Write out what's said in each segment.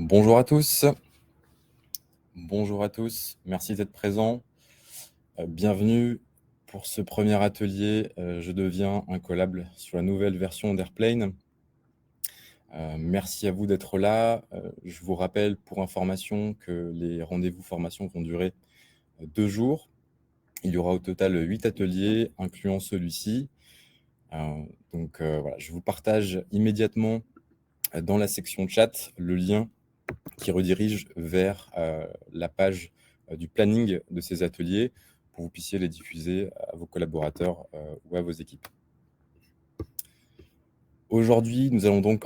Bonjour à tous. Bonjour à tous. Merci d'être présents. Bienvenue pour ce premier atelier. Je deviens incollable sur la nouvelle version d'Airplane. Merci à vous d'être là. Je vous rappelle pour information que les rendez-vous formation vont durer 2 jours. Il y aura au total 8 ateliers, incluant celui-ci. Voilà, je vous partage immédiatement dans la section chat le lien qui redirige vers la page du planning de ces ateliers pour que vous puissiez les diffuser à vos collaborateurs ou à vos équipes. Aujourd'hui, nous allons donc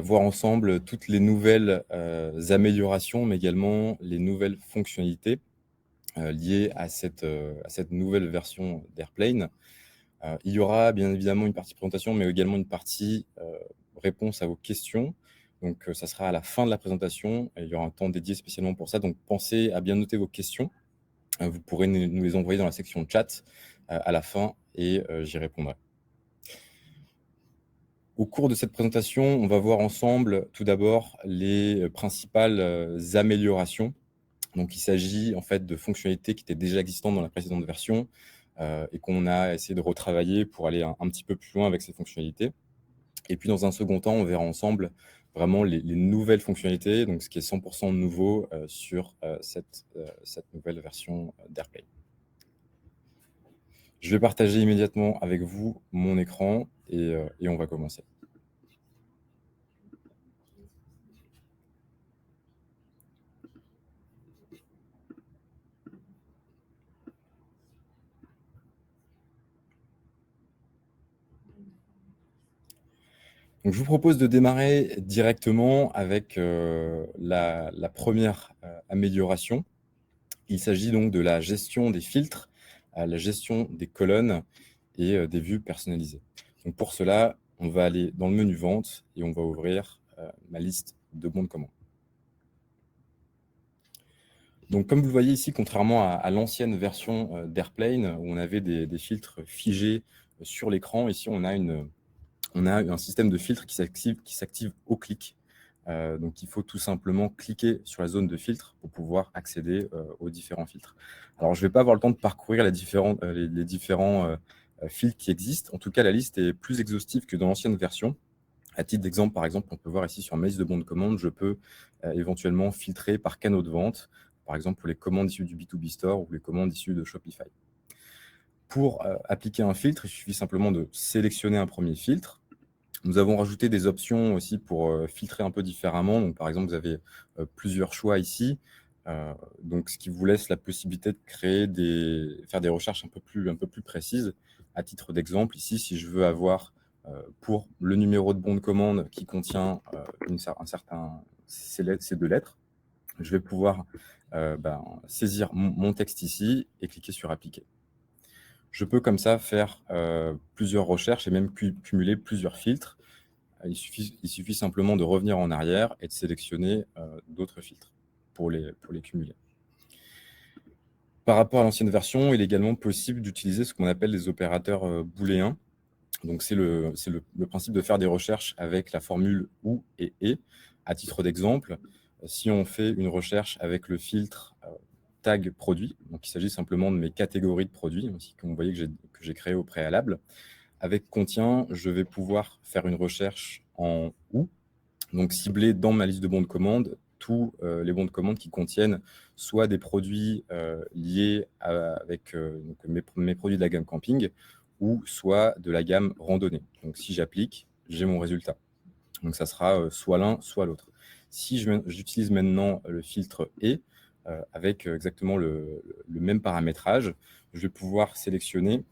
voir ensemble toutes les nouvelles améliorations, mais également les nouvelles fonctionnalités liées à cette nouvelle version d'Airplane. Il y aura bien évidemment une partie présentation, mais également une partie réponse à vos questions. Donc, ça sera à la fin de la présentation. Et il y aura un temps dédié spécialement pour ça. Donc, pensez à bien noter vos questions. Vous pourrez nous les envoyer dans la section chat à la fin et j'y répondrai. Au cours de cette présentation, on va voir ensemble tout d'abord les principales améliorations. Donc, il s'agit en fait de fonctionnalités qui étaient déjà existantes dans la précédente version et qu'on a essayé de retravailler pour aller un petit peu plus loin avec ces fonctionnalités. Et puis, dans un second temps, on verra ensemble vraiment les nouvelles fonctionnalités, donc ce qui est 100% nouveau sur cette nouvelle version d'Airplane. Je vais partager immédiatement avec vous mon écran et on va commencer. Donc, je vous propose de démarrer directement avec la première amélioration. Il s'agit donc de la gestion des filtres, la gestion des colonnes et des vues personnalisées. Donc, pour cela, on va aller dans le menu Vente et on va ouvrir ma liste de bons de commande. Donc, comme vous le voyez ici, contrairement à l'ancienne version d'Airplane, où on avait des filtres figés sur l'écran, ici, on a un système de filtres qui s'active au clic. Donc, il faut tout simplement cliquer sur la zone de filtre pour pouvoir accéder aux différents filtres. Alors, je ne vais pas avoir le temps de parcourir les différents filtres qui existent. En tout cas, la liste est plus exhaustive que dans l'ancienne version. À titre d'exemple, par exemple, on peut voir ici sur ma liste de bons de commande, je peux éventuellement filtrer par canaux de vente, par exemple pour les commandes issues du B2B Store ou les commandes issues de Shopify. Pour appliquer un filtre, il suffit simplement de sélectionner un premier filtre. Nous avons rajouté des options aussi pour filtrer un peu différemment. Donc, par exemple, vous avez plusieurs choix ici. Donc, ce qui vous laisse la possibilité de faire des recherches un peu plus précises. À titre d'exemple, ici, si je veux avoir pour le numéro de bon de commande qui contient un certain ces 2 lettres, je vais pouvoir saisir mon texte ici et cliquer sur Appliquer. Je peux comme ça faire plusieurs recherches et même cumuler plusieurs filtres. Il suffit simplement de revenir en arrière et de sélectionner d'autres filtres pour les cumuler. Par rapport à l'ancienne version, il est également possible d'utiliser ce qu'on appelle les opérateurs booléens. Donc, c'est le principe de faire des recherches avec la formule OU et. À titre d'exemple, si on fait une recherche avec le filtre tag produit, donc il s'agit simplement de mes catégories de produits, aussi, comme vous voyez que j'ai créé au préalable. Avec contient, je vais pouvoir faire une recherche en OU, donc cibler dans ma liste de bons de commande tous les bons de commande qui contiennent soit des produits liés avec donc mes produits de la gamme camping, ou soit de la gamme randonnée. Donc, si j'applique, j'ai mon résultat. Donc, ça sera soit l'un, soit l'autre. Si j'utilise maintenant le filtre « et », avec exactement le même paramétrage, je vais pouvoir sélectionner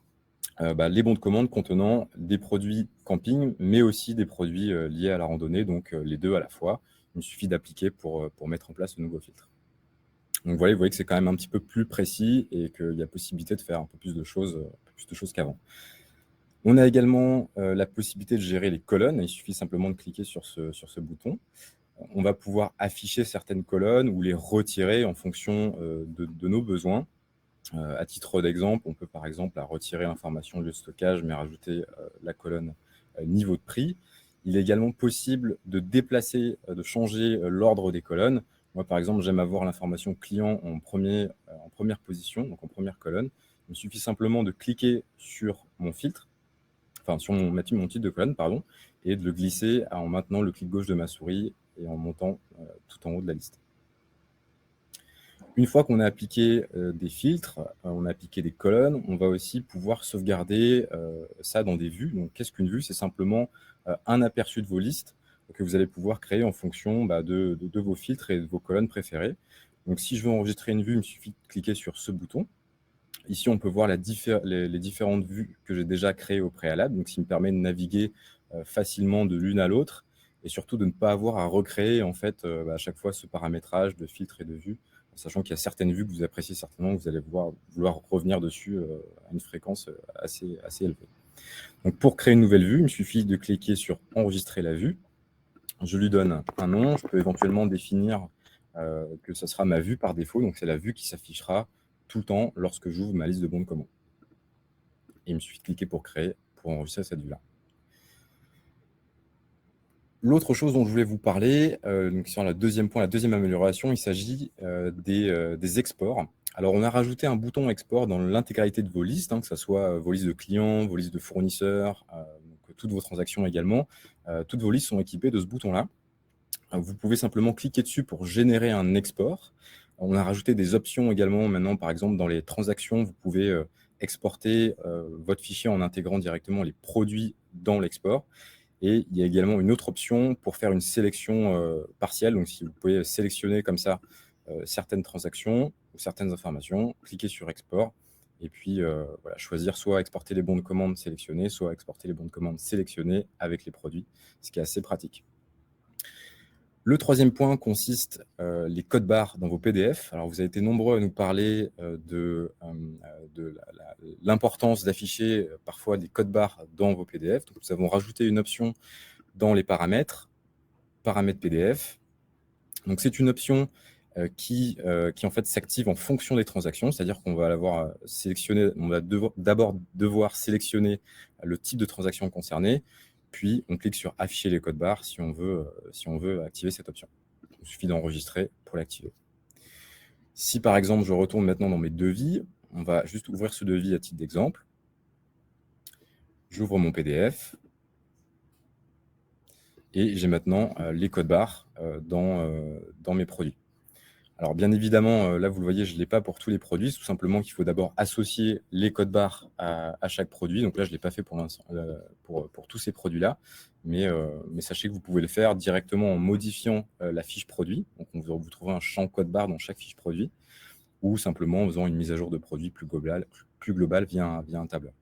les bons de commande contenant des produits camping, mais aussi des produits liés à la randonnée, donc les deux à la fois. Il me suffit d'appliquer pour mettre en place ce nouveau filtre. Donc voilà, vous voyez que c'est quand même un petit peu plus précis et qu'il y a possibilité de faire un peu plus de choses qu'avant. On a également la possibilité de gérer les colonnes. Il suffit simplement de cliquer sur ce bouton. On va pouvoir afficher certaines colonnes ou les retirer en fonction de nos besoins. À titre d'exemple, on peut par exemple retirer l'information de stockage, mais rajouter la colonne niveau de prix. Il est également possible de déplacer, de changer l'ordre des colonnes. Moi, par exemple, j'aime avoir l'information client en première position, donc en première colonne. Il me suffit simplement de cliquer sur mon filtre, enfin sur mon titre de colonne, pardon, et de le glisser en maintenant le clic gauche de ma souris et en montant tout en haut de la liste. Une fois qu'on a appliqué des filtres, on a appliqué des colonnes, on va aussi pouvoir sauvegarder ça dans des vues. Donc, qu'est-ce qu'une vue? C'est simplement un aperçu de vos listes que vous allez pouvoir créer en fonction de vos filtres et de vos colonnes préférées. Donc, si je veux enregistrer une vue, il me suffit de cliquer sur ce bouton. Ici, on peut voir les différentes vues que j'ai déjà créées au préalable, donc ce qui me permet de naviguer facilement de l'une à l'autre et surtout de ne pas avoir à recréer en fait, à chaque fois ce paramétrage de filtres et de vues, sachant qu'il y a certaines vues que vous appréciez certainement, que vous allez vouloir revenir dessus à une fréquence assez élevée. Donc, pour créer une nouvelle vue, il me suffit de cliquer sur « Enregistrer la vue ». Je lui donne un nom. Je peux éventuellement définir que ce sera ma vue par défaut. Donc, c'est la vue qui s'affichera tout le temps lorsque j'ouvre ma liste de bons de commande. Et il me suffit de cliquer pour créer, pour enregistrer cette vue-là. L'autre chose dont je voulais vous parler, donc sur le deuxième point, la deuxième amélioration, il s'agit des exports. Alors, on a rajouté un bouton export dans l'intégralité de vos listes, que ce soit vos listes de clients, vos listes de fournisseurs, donc toutes vos transactions également. Toutes vos listes sont équipées de ce bouton-là. Vous pouvez simplement cliquer dessus pour générer un export. On a rajouté des options également maintenant, par exemple, dans les transactions, vous pouvez exporter votre fichier en intégrant directement les produits dans l'export. Et il y a également une autre option pour faire une sélection partielle. Donc, si vous pouvez sélectionner comme ça certaines transactions ou certaines informations, cliquez sur Export et puis voilà, choisir soit exporter les bons de commande sélectionnés, soit exporter les bons de commande sélectionnés avec les produits, ce qui est assez pratique. Le troisième point consiste les codes barres dans vos PDF. Alors, vous avez été nombreux à nous parler de l'importance d'afficher parfois des codes barres dans vos PDF. Donc, nous avons rajouté une option dans les paramètres PDF. Donc, c'est une option qui en fait s'active en fonction des transactions, c'est-à-dire qu'on va l'avoir sélectionné, on va d'abord devoir sélectionner le type de transaction concernée, puis on clique sur afficher les codes barres si on veut activer cette option. Il suffit d'enregistrer pour l'activer. Si par exemple je retourne maintenant dans mes devis, on va juste ouvrir ce devis à titre d'exemple. J'ouvre mon PDF et j'ai maintenant les codes barres dans mes produits. Alors, bien évidemment, là, vous le voyez, je ne l'ai pas pour tous les produits. C'est tout simplement qu'il faut d'abord associer les codes barres à chaque produit. Donc là, je ne l'ai pas fait pour l'instant pour tous ces produits-là. Mais sachez que vous pouvez le faire directement en modifiant la fiche produit. Donc, vous trouverez un champ code barre dans chaque fiche produit ou simplement en faisant une mise à jour de produit plus globale via un tableur.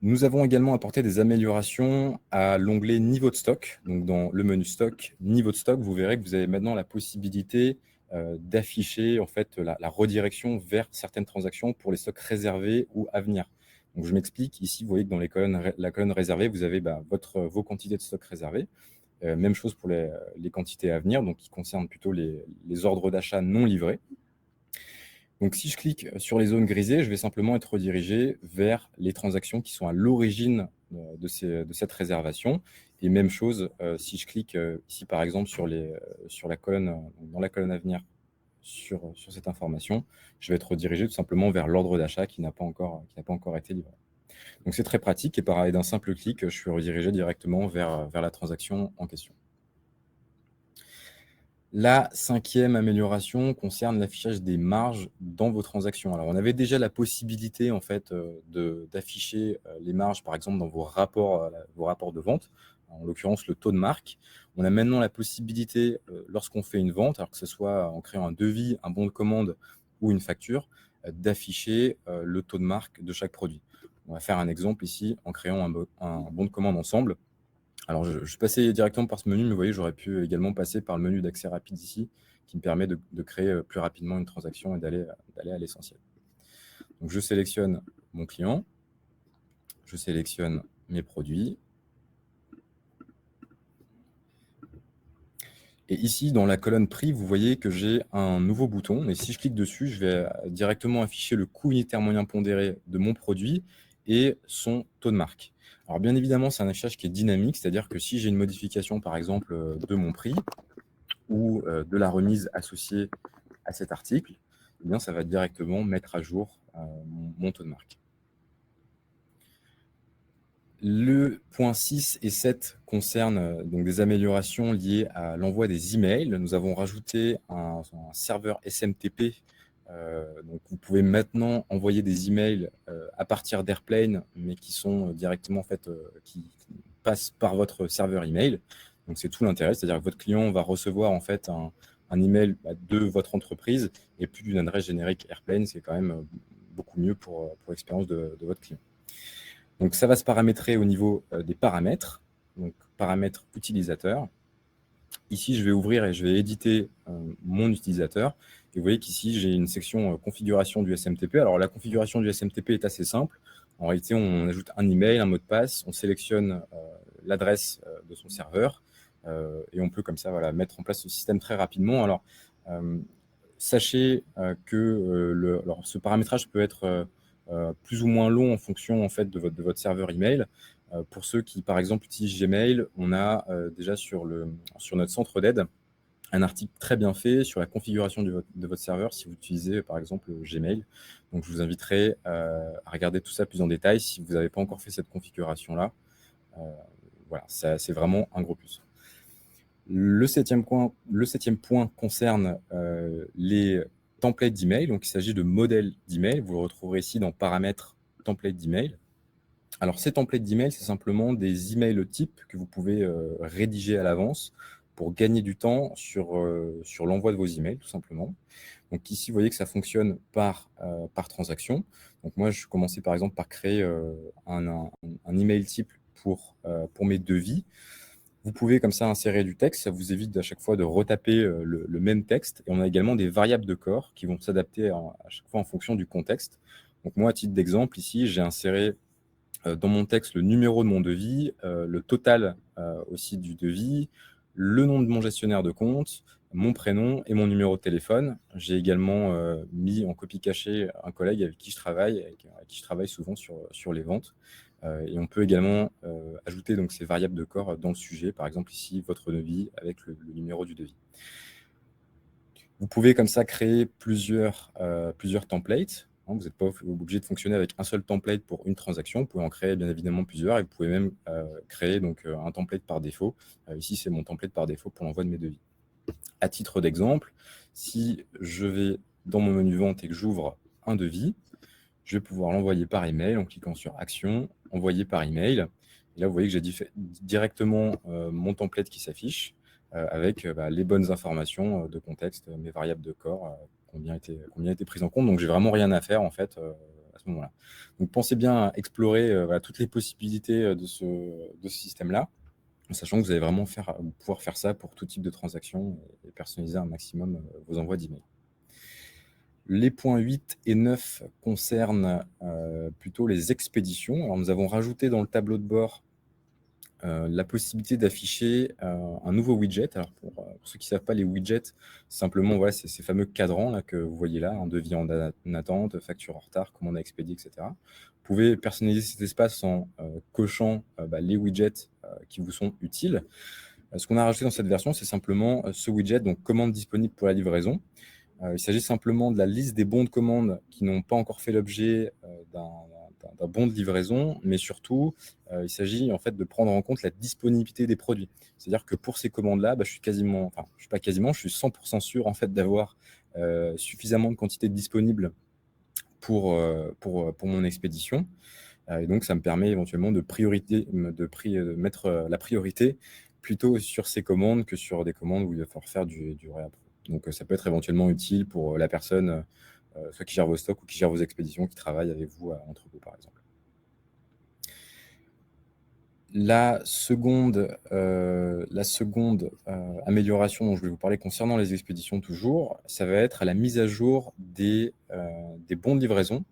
Nous avons également apporté des améliorations à l'onglet niveau de stock. Donc, dans le menu stock, niveau de stock, vous verrez que vous avez maintenant la possibilité d'afficher en fait, la redirection vers certaines transactions pour les stocks réservés ou à venir. Donc, je m'explique. Ici, vous voyez que dans la colonne réservée, vous avez vos quantités de stock réservées. Même chose pour les quantités à venir, donc qui concernent plutôt les ordres d'achat non livrés. Donc, si je clique sur les zones grisées, je vais simplement être redirigé vers les transactions qui sont à l'origine de cette réservation. Et même chose, si je clique ici, par exemple, dans la colonne à venir sur cette information, je vais être redirigé tout simplement vers l'ordre d'achat qui n'a pas encore été livré. Donc, c'est très pratique et pareil, d'un simple clic, je suis redirigé directement vers la transaction en question. La cinquième amélioration concerne l'affichage des marges dans vos transactions. Alors, on avait déjà la possibilité en fait, d'afficher les marges, par exemple, dans vos rapports de vente, en l'occurrence le taux de marque. On a maintenant la possibilité, lorsqu'on fait une vente, alors que ce soit en créant un devis, un bon de commande ou une facture, d'afficher le taux de marque de chaque produit. On va faire un exemple ici en créant un bon de commande ensemble. Alors, je suis passé directement par ce menu, mais vous voyez, j'aurais pu également passer par le menu d'accès rapide ici, qui me permet de créer plus rapidement une transaction et d'aller à l'essentiel. Donc, je sélectionne mon client, je sélectionne mes produits. Et ici, dans la colonne prix, vous voyez que j'ai un nouveau bouton. Et si je clique dessus, je vais directement afficher le coût unitaire moyen pondéré de mon produit et son taux de marque. Alors bien évidemment, c'est un affichage qui est dynamique, c'est-à-dire que si j'ai une modification, par exemple, de mon prix ou de la remise associée à cet article, eh bien, ça va directement mettre à jour mon taux de marque. Le point 6 et 7 concernent donc des améliorations liées à l'envoi des emails. Nous avons rajouté un serveur SMTP. Donc vous pouvez maintenant envoyer des emails à partir d'Airplane, mais qui sont directement en fait, qui passent par votre serveur email. Donc c'est tout l'intérêt, c'est-à-dire que votre client va recevoir en fait un email de votre entreprise et plus d'une adresse générique Airplane, c'est quand même beaucoup mieux pour l'expérience de votre client. Donc ça va se paramétrer au niveau des paramètres, donc paramètres utilisateurs. Ici, je vais ouvrir et je vais éditer mon utilisateur. Et vous voyez qu'ici, j'ai une section configuration du SMTP. Alors la configuration du SMTP est assez simple. En réalité, on ajoute un email, un mot de passe, on sélectionne l'adresse de son serveur et on peut comme ça mettre en place ce système très rapidement. Alors, sachez que alors, ce paramétrage peut être plus ou moins long en fonction en fait, de votre serveur email. Pour ceux qui, par exemple, utilisent Gmail, on a déjà sur notre centre d'aide un article très bien fait sur la configuration de votre serveur si vous utilisez, par exemple, Gmail. Donc, je vous inviterai à regarder tout ça plus en détail si vous n'avez pas encore fait cette configuration-là. Voilà, c'est vraiment un gros plus. Le septième point concerne les templates d'email. Donc, il s'agit de modèles d'email. Vous le retrouverez ici dans Paramètres, templates d'email. Alors, ces templates d'email, c'est simplement des emails types que vous pouvez rédiger à l'avance pour gagner du temps sur l'envoi de vos emails, tout simplement. Donc, ici, vous voyez que ça fonctionne par transaction. Donc, moi, je commençais par exemple par créer un email type pour mes devis. Vous pouvez comme ça insérer du texte, ça vous évite à chaque fois de retaper le même texte. Et on a également des variables de corps qui vont s'adapter à chaque fois en fonction du contexte. Donc moi, à titre d'exemple, ici, j'ai inséré dans mon texte le numéro de mon devis, le total aussi du devis, le nom de mon gestionnaire de compte, mon prénom et mon numéro de téléphone. J'ai également mis en copie cachée un collègue avec qui je travaille, avec qui je travaille souvent sur les ventes. Et on peut également ajouter donc ces variables de corps dans le sujet, par exemple ici, votre devis avec le numéro du devis. Vous pouvez comme ça créer plusieurs templates. Vous n'êtes pas obligé de fonctionner avec un seul template pour une transaction. Vous pouvez en créer bien évidemment plusieurs et vous pouvez même créer donc, un template par défaut. Ici, c'est mon template par défaut pour l'envoi de mes devis. À titre d'exemple, si je vais dans mon menu vente et que j'ouvre un devis, je vais pouvoir l'envoyer par email en cliquant sur Action, envoyer par email. Et là, vous voyez que j'ai directement mon template qui s'affiche avec les bonnes informations de contexte, mes variables de corps qui ont bien été prises en compte. Donc, j'ai vraiment rien à faire en fait à ce moment-là. Donc, pensez bien à explorer toutes les possibilités de ce système-là, en sachant que vous allez vraiment pouvoir faire ça pour tout type de transaction et personnaliser un maximum vos envois d'email. Les points 8 et 9 concernent plutôt les expéditions. Alors, nous avons rajouté dans le tableau de bord la possibilité d'afficher un nouveau widget. Alors, pour ceux qui ne savent pas, les widgets, simplement, voilà, c'est ces fameux cadrans là, que vous voyez là, un devis en attente, facture en retard, commande à expédier, etc. Vous pouvez personnaliser cet espace en cochant les widgets qui vous sont utiles. Ce qu'on a rajouté dans cette version, c'est simplement ce widget, donc commande disponible pour la livraison. Il s'agit simplement de la liste des bons de commande qui n'ont pas encore fait l'objet d'un bon de livraison, mais surtout, il s'agit en fait de prendre en compte la disponibilité des produits. C'est-à-dire que pour ces commandes-là, je suis je suis 100% sûr en fait d'avoir suffisamment de quantité disponible pour mon expédition. Et donc, ça me permet éventuellement de mettre la priorité plutôt sur ces commandes que sur des commandes où il va falloir faire du réappro. Donc, ça peut être éventuellement utile pour la personne, soit qui gère vos stocks ou qui gère vos expéditions, qui travaille avec vous à l'entrepôt, par exemple. La seconde amélioration dont je vais vous parler concernant les expéditions toujours, ça va être à la mise à jour des bons de livraison.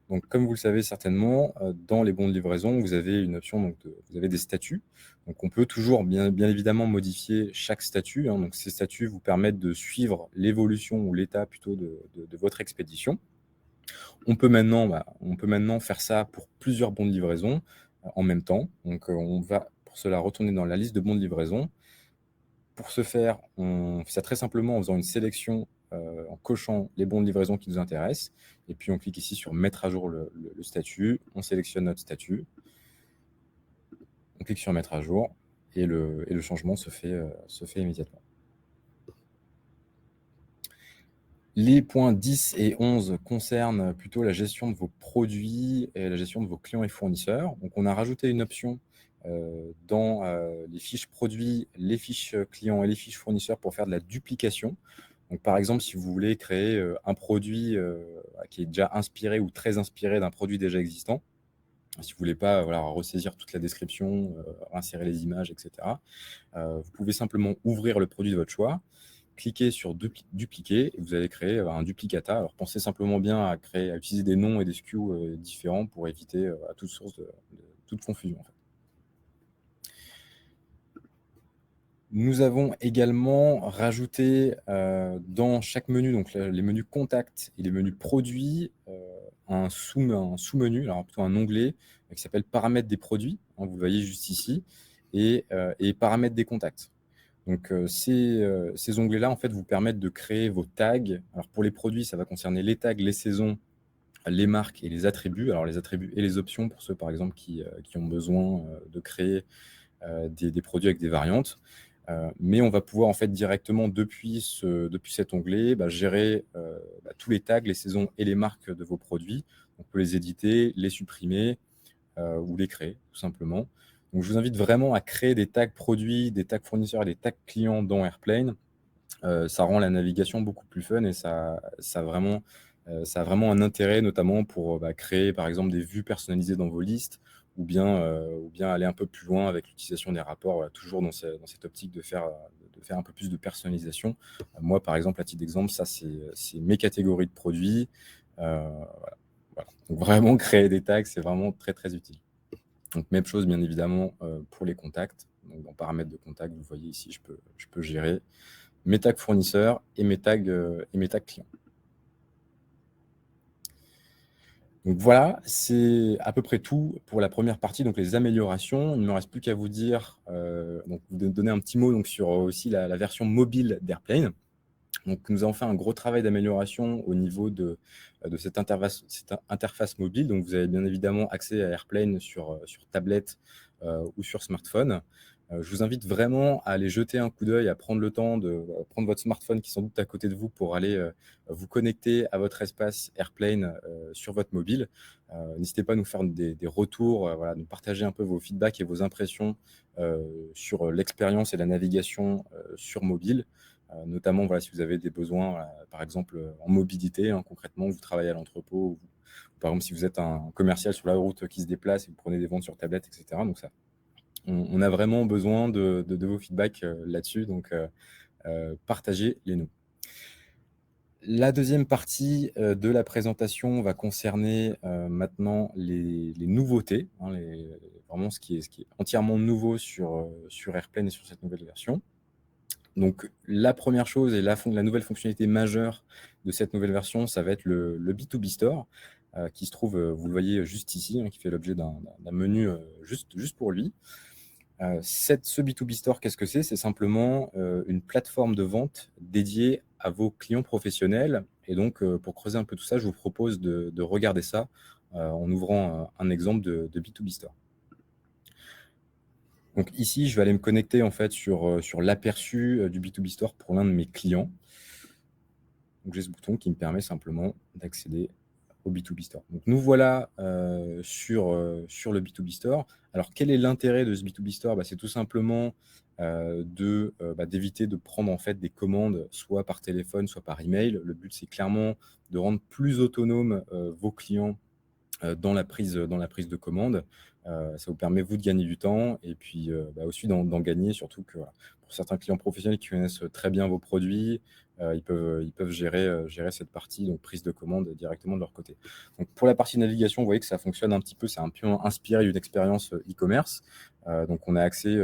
Donc, comme vous le savez certainement, dans les bons de livraison, vous avez une option, donc vous avez des statuts. Donc, on peut toujours bien évidemment modifier chaque statut. Donc, ces statuts vous permettent de suivre l'évolution ou l'état plutôt de votre expédition. On peut maintenant faire ça pour plusieurs bons de livraison en même temps. Donc, on va pour cela retourner dans la liste de bons de livraison. Pour ce faire, on fait ça très simplement en faisant une sélection, en cochant les bons de livraison qui nous intéressent et puis on clique ici sur mettre à jour le statut. On sélectionne notre statut. On clique sur mettre à jour et le changement se fait immédiatement. Les points 10 et 11 concernent plutôt la gestion de vos produits et la gestion de vos clients et fournisseurs. Donc, on a rajouté une option dans les fiches produits, les fiches clients et les fiches fournisseurs pour faire de la duplication. Donc, par exemple, si vous voulez créer un produit qui est déjà inspiré ou très inspiré d'un produit déjà existant, si vous ne voulez pas ressaisir toute la description, insérer les images, etc., vous pouvez simplement ouvrir le produit de votre choix, cliquez sur dupliquer et vous allez créer un duplicata. Alors pensez simplement bien à utiliser des noms et des SKU différents pour éviter à toute source de toute confusion. En fait. Nous avons également rajouté dans chaque menu, donc les menus contacts et les menus produits, un sous-menu, alors plutôt un onglet qui s'appelle paramètres des produits, hein, vous le voyez juste ici, et paramètres des contacts. Donc, ces onglets-là, en fait, vous permettent de créer vos tags. Alors, pour les produits, ça va concerner les tags, les saisons, les marques et les attributs. Alors, les attributs et les options pour ceux, par exemple, qui ont besoin de créer des produits avec des variantes. Mais on va pouvoir, en fait, directement, depuis cet onglet, gérer tous les tags, les saisons et les marques de vos produits. On peut les éditer, les supprimer ou les créer, tout simplement. Donc, je vous invite vraiment à créer des tags produits, des tags fournisseurs et des tags clients dans Airplane. Ça rend la navigation beaucoup plus fun et ça a vraiment un intérêt, notamment pour créer, par exemple, des vues personnalisées dans vos listes ou bien aller un peu plus loin avec l'utilisation des rapports, toujours dans cette optique de faire un peu plus de personnalisation. Moi, par exemple, à titre d'exemple, ça, c'est mes catégories de produits. Voilà. Donc, vraiment, créer des tags, c'est vraiment très, très utile. Donc, même chose, bien évidemment, pour les contacts. Donc, dans paramètres de contact, vous voyez ici, je peux gérer mes tags fournisseurs et mes tags clients. Donc voilà, c'est à peu près tout pour la première partie, donc les améliorations. Il ne me reste plus qu'à vous dire, donc vous donner un petit mot donc, sur aussi la version mobile d'Airplane. Donc, nous avons fait un gros travail d'amélioration au niveau de cette interface mobile. Donc, vous avez bien évidemment accès à Airplane sur tablette ou sur smartphone. Je vous invite vraiment à aller jeter un coup d'œil, à prendre le temps de prendre votre smartphone qui est sans doute à côté de vous pour aller vous connecter à votre espace Airplane sur votre mobile. N'hésitez pas à nous faire des retours, nous partager un peu vos feedbacks et vos impressions sur l'expérience et la navigation sur mobile. Notamment, si vous avez des besoins, par exemple, en mobilité, hein, concrètement, vous travaillez à l'entrepôt, ou par exemple, si vous êtes un commercial sur la route qui se déplace et vous prenez des ventes sur tablette, etc. Donc, ça, on a vraiment besoin de vos feedbacks là-dessus. Donc, partagez-les nous. La deuxième partie de la présentation va concerner maintenant les nouveautés, hein, vraiment ce qui est entièrement nouveau sur Airplane et sur cette nouvelle version. Donc, la première chose et la nouvelle fonctionnalité majeure de cette nouvelle version, ça va être le B2B Store, qui se trouve, vous le voyez juste ici, hein, qui fait l'objet d'un menu juste pour lui. Ce B2B Store, qu'est-ce que c'est? C'est simplement une plateforme de vente dédiée à vos clients professionnels. Et donc, pour creuser un peu tout ça, je vous propose de regarder ça en ouvrant un exemple de B2B Store. Donc ici, je vais aller me connecter en fait sur l'aperçu du B2B Store pour l'un de mes clients. Donc j'ai ce bouton qui me permet simplement d'accéder au B2B Store. Donc nous voilà sur le B2B Store. Alors quel est l'intérêt de ce B2B Store? C'est tout simplement d'éviter de prendre en fait des commandes soit par téléphone, soit par email. Le but, c'est clairement de rendre plus autonome vos clients dans la prise de commande. Ça vous permet, vous, de gagner du temps et puis aussi d'en gagner, surtout que pour certains clients professionnels qui connaissent très bien vos produits, ils peuvent gérer cette partie, donc prise de commande directement de leur côté. Donc, pour la partie navigation, vous voyez que ça fonctionne un petit peu, c'est un peu inspiré d'une expérience e-commerce. Donc, on a accès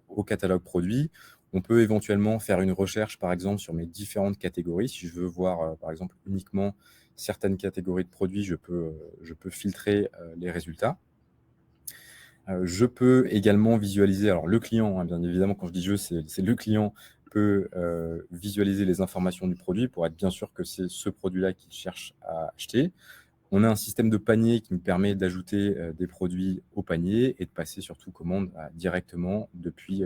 au catalogue produit. On peut éventuellement faire une recherche, par exemple, sur mes différentes catégories. Si je veux voir, par exemple, uniquement certaines catégories de produits, je peux filtrer les résultats. Je peux également visualiser, alors le client, hein, bien évidemment, quand je dis je, c'est le client peut visualiser les informations du produit pour être bien sûr que c'est ce produit-là qu'il cherche à acheter. On a un système de panier qui nous permet d'ajouter des produits au panier et de passer surtout commande directement depuis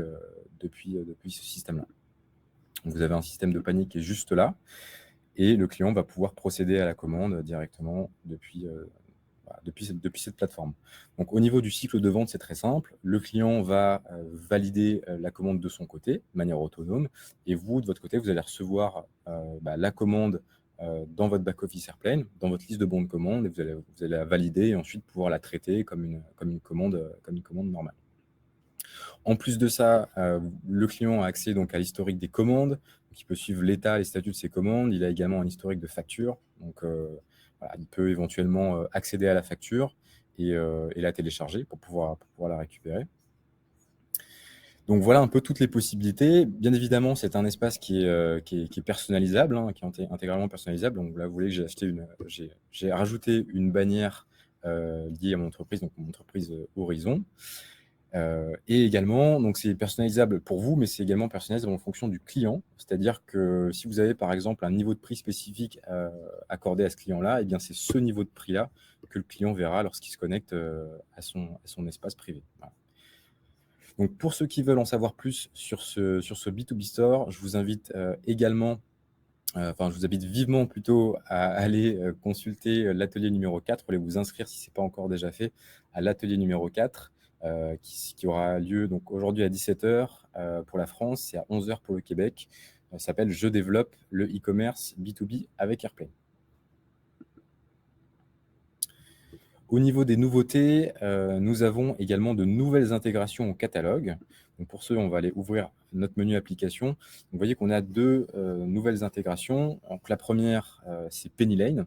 ce système-là. Donc, vous avez un système de panier qui est juste là et le client va pouvoir procéder à la commande directement depuis cette plateforme. Donc, au niveau du cycle de vente, c'est très simple. Le client va valider la commande de son côté, de manière autonome, et vous, de votre côté, vous allez recevoir la commande dans votre back-office Airplane, dans votre liste de bons de commande, et vous allez la valider et ensuite pouvoir la traiter comme une commande normale. En plus de ça, le client a accès donc à l'historique des commandes, donc il peut suivre l'état, les statuts de ses commandes. Il a également un historique de facture, donc voilà, il peut éventuellement accéder à la facture et la télécharger pour pouvoir la récupérer. Donc voilà un peu toutes les possibilités. Bien évidemment, c'est un espace qui est personnalisable, hein, qui est intégralement personnalisable. Donc là, vous voyez que j'ai rajouté une bannière liée à mon entreprise, donc mon entreprise Horizon. Et également, donc c'est personnalisable pour vous, mais c'est également personnalisable en fonction du client. C'est-à-dire que si vous avez par exemple un niveau de prix spécifique accordé à ce client-là, eh bien c'est ce niveau de prix-là que le client verra lorsqu'il se connecte à son espace privé. Voilà. Donc pour ceux qui veulent en savoir plus sur ce B2B Store, je vous invite également, je vous invite vivement plutôt à aller consulter l'atelier numéro 4, ou aller vous inscrire si ce n'est pas encore déjà fait à l'atelier numéro 4. Qui aura lieu donc aujourd'hui à 17h pour la France et à 11h pour le Québec. Ça s'appelle « Je développe le e-commerce B2B avec Airplane ». Au niveau des nouveautés, nous avons également de nouvelles intégrations au catalogue. Donc pour ceux, on va aller ouvrir notre menu application. Donc vous voyez qu'on a deux nouvelles intégrations. Donc la première, c'est Pennylane.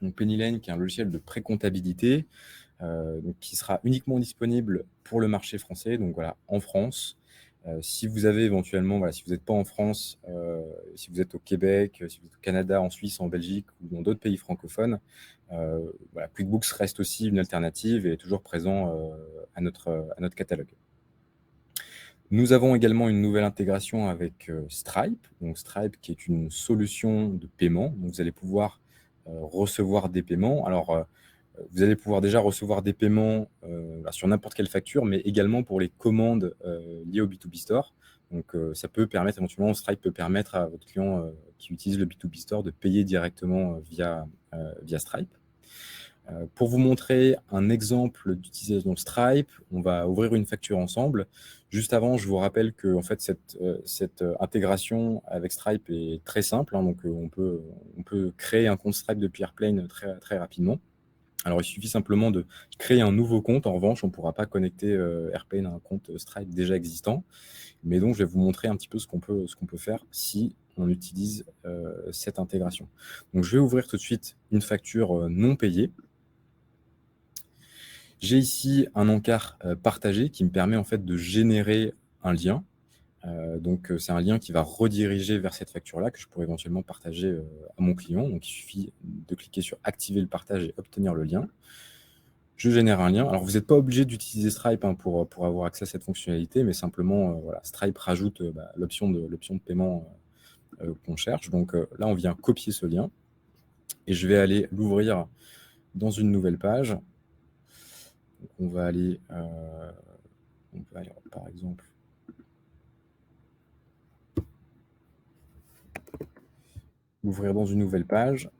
Donc Pennylane, qui est un logiciel de pré-comptabilité, donc qui sera uniquement disponible pour le marché français, donc voilà, en France. Si vous avez éventuellement, voilà, si vous n'êtes pas en France, si vous êtes au Québec, si vous êtes au Canada, en Suisse, en Belgique ou dans d'autres pays francophones, voilà, QuickBooks reste aussi une alternative et est toujours présent à notre catalogue. Nous avons également une nouvelle intégration avec Stripe. Donc Stripe qui est une solution de paiement. Donc vous allez pouvoir recevoir des paiements. Alors, vous allez pouvoir déjà recevoir des paiements sur n'importe quelle facture, mais également pour les commandes liées au B2B Store. Donc, ça peut permettre, éventuellement, Stripe peut permettre à votre client qui utilise le B2B Store de payer directement via Stripe. Pour vous montrer un exemple d'utilisation de Stripe, on va ouvrir une facture ensemble. Juste avant, je vous rappelle que en fait, cette intégration avec Stripe est très simple, hein, donc on peut créer un compte Stripe depuis Airplane très, très rapidement. Alors, il suffit simplement de créer un nouveau compte. En revanche, on ne pourra pas connecter Airplane à un compte Stripe déjà existant. Mais donc, je vais vous montrer un petit peu ce qu'on peut faire si on utilise cette intégration. Donc, je vais ouvrir tout de suite une facture non payée. J'ai ici un encart partagé qui me permet en fait de générer un lien. Donc, c'est un lien qui va rediriger vers cette facture-là que je pourrais éventuellement partager à mon client. Donc, il suffit de cliquer sur « Activer le partage » et obtenir le lien. Je génère un lien. Alors, vous n'êtes pas obligé d'utiliser Stripe hein, pour avoir accès à cette fonctionnalité, mais simplement, voilà, Stripe rajoute l'option de paiement qu'on cherche. Donc, là, on vient copier ce lien et je vais aller l'ouvrir dans une nouvelle page. Donc, on va aller, par exemple, l'ouvrir dans une nouvelle page.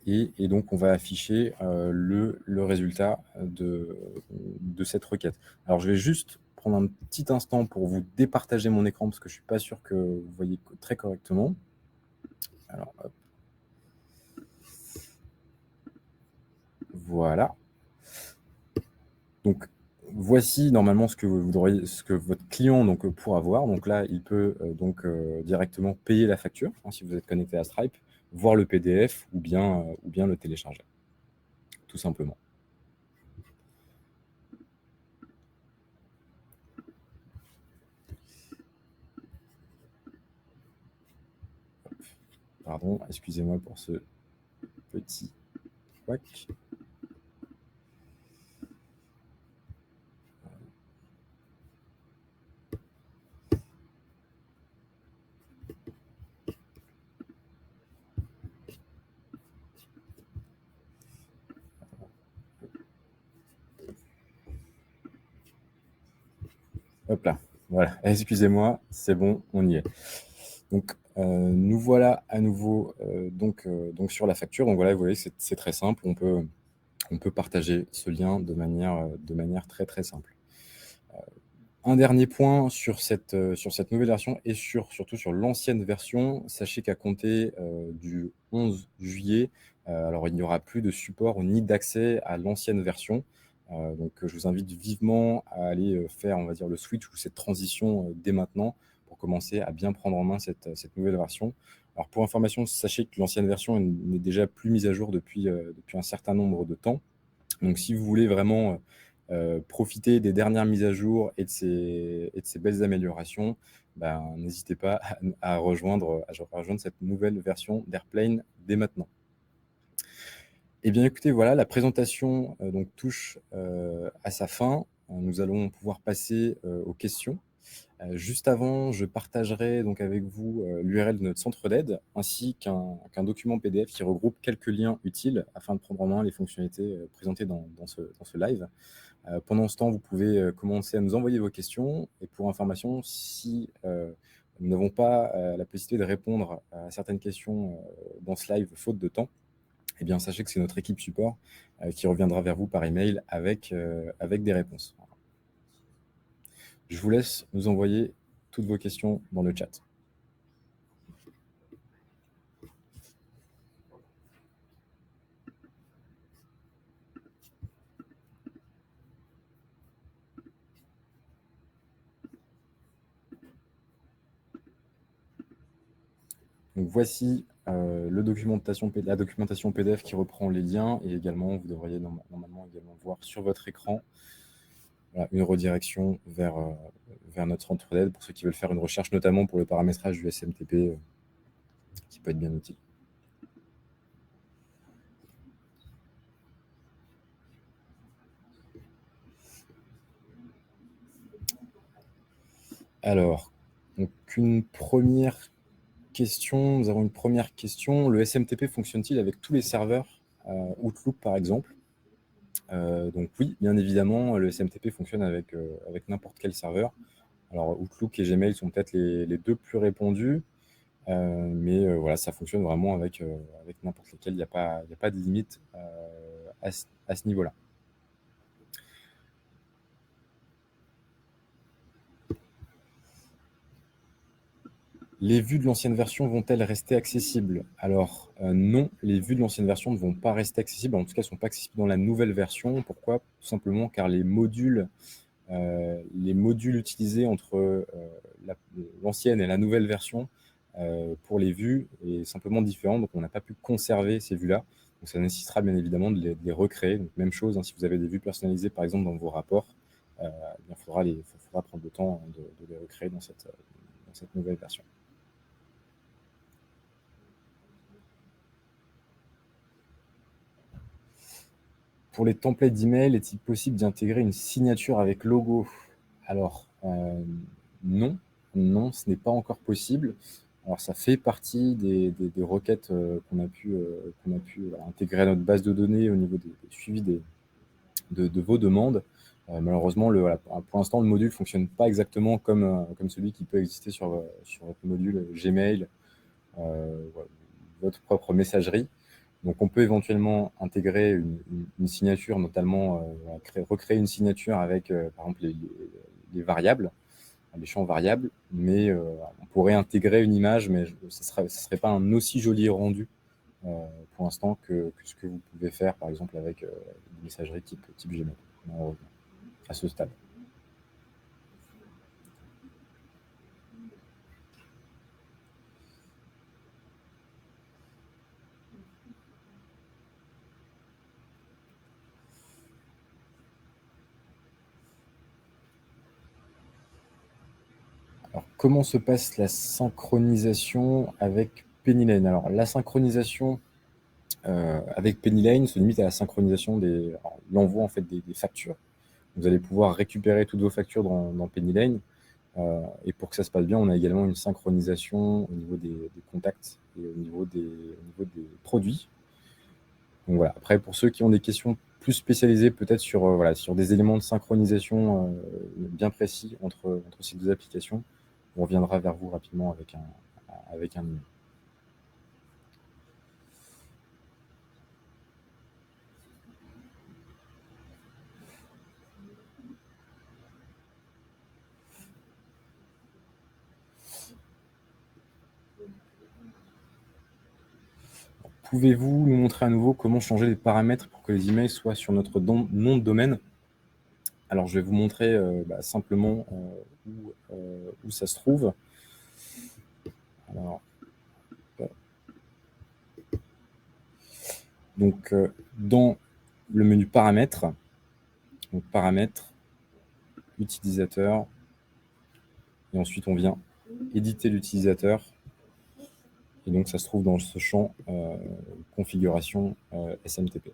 Et donc, on va afficher le résultat de cette requête. Alors, je vais juste prendre un petit instant pour vous départager mon écran parce que je ne suis pas sûr que vous voyez très correctement. Alors, hop. Voilà. Donc, voici normalement ce que votre client donc, pourra voir. Donc là, il peut directement payer la facture hein, si vous êtes connecté à Stripe, voir le PDF ou bien le télécharger, tout simplement. Pardon, excusez-moi pour ce petit couac. Hop là, voilà, excusez-moi, c'est bon, on y est. Donc, nous voilà à nouveau donc sur la facture. Donc voilà, vous voyez, c'est très simple. On peut partager ce lien de manière très, très simple. Un dernier point sur cette nouvelle version et surtout sur l'ancienne version. Sachez qu'à compter du 11 juillet, alors il n'y aura plus de support ni d'accès à l'ancienne version. Donc je vous invite vivement à aller faire, on va dire, le switch ou cette transition dès maintenant pour commencer à bien prendre en main cette nouvelle version. Alors pour information, sachez que l'ancienne version n'est déjà plus mise à jour depuis un certain nombre de temps. Donc si vous voulez vraiment profiter des dernières mises à jour et de ces belles améliorations, ben, n'hésitez pas à rejoindre cette nouvelle version d'Airplane dès maintenant. Eh bien, écoutez, voilà, la présentation donc touche à sa fin. Nous allons pouvoir passer aux questions. Juste avant, je partagerai donc avec vous l'URL de notre centre d'aide ainsi qu'un document PDF qui regroupe quelques liens utiles afin de prendre en main les fonctionnalités présentées dans ce live. Pendant ce temps, vous pouvez commencer à nous envoyer vos questions. Et pour information, si nous n'avons pas la possibilité de répondre à certaines questions dans ce live faute de temps, eh bien, sachez que c'est notre équipe support qui reviendra vers vous par email avec des réponses. Je vous laisse nous envoyer toutes vos questions dans le chat. Donc voici la documentation PDF qui reprend les liens et également, vous devriez normalement également voir sur votre écran une redirection vers notre centre d'aide pour ceux qui veulent faire une recherche, notamment pour le paramétrage du SMTP, qui peut être bien utile. Alors, donc nous avons une première question. Le SMTP fonctionne-t-il avec tous les serveurs Outlook, par exemple? Donc oui, bien évidemment, le SMTP fonctionne avec n'importe quel serveur. Alors, Outlook et Gmail sont peut-être les deux plus répandus, mais voilà, ça fonctionne vraiment avec n'importe lesquels. Il n'y a pas de limite à ce niveau-là. Les vues de l'ancienne version vont-elles rester accessibles? Alors non, les vues de l'ancienne version ne vont pas rester accessibles. En tout cas, elles ne sont pas accessibles dans la nouvelle version. Pourquoi? Tout simplement car les modules utilisés entre l'ancienne et la nouvelle version pour les vues est simplement différent. Donc, on n'a pas pu conserver ces vues-là. Donc, ça nécessitera bien évidemment de les recréer. Donc, même chose, hein, si vous avez des vues personnalisées, par exemple, dans vos rapports, il faudra prendre le temps de les recréer dans cette nouvelle version. Pour les templates d'email, est-il possible d'intégrer une signature avec logo? Alors, non, ce n'est pas encore possible. Alors, ça fait partie des requêtes qu'on a pu intégrer à notre base de données au niveau du suivi de vos demandes. Malheureusement, pour l'instant, le module ne fonctionne pas exactement comme celui qui peut exister sur votre module Gmail, votre propre messagerie. Donc, on peut éventuellement intégrer une signature, notamment recréer une signature avec, par exemple, les variables, les champs variables, mais on pourrait intégrer une image, mais ce ne serait pas un aussi joli rendu pour l'instant que ce que vous pouvez faire, par exemple, avec une messagerie type Gmail, à ce stade. Alors, comment se passe la synchronisation avec PennyLane. Alors, la synchronisation avec PennyLane se limite à la synchronisation l'envoi en fait des factures. Vous allez pouvoir récupérer toutes vos factures dans PennyLane. Et pour que ça se passe bien, on a également une synchronisation au niveau des contacts et au niveau des produits. Donc voilà. Après, pour ceux qui ont des questions plus spécialisées, peut-être sur des éléments de synchronisation bien précis entre ces deux applications, on reviendra vers vous rapidement avec un email. Pouvez-vous nous montrer à nouveau comment changer les paramètres pour que les emails soient sur notre nom de domaine? Alors, je vais vous montrer simplement où ça se trouve. Alors, donc, dans le menu paramètres, donc paramètres, utilisateur, et ensuite on vient éditer l'utilisateur. Et donc, ça se trouve dans ce champ configuration SMTP.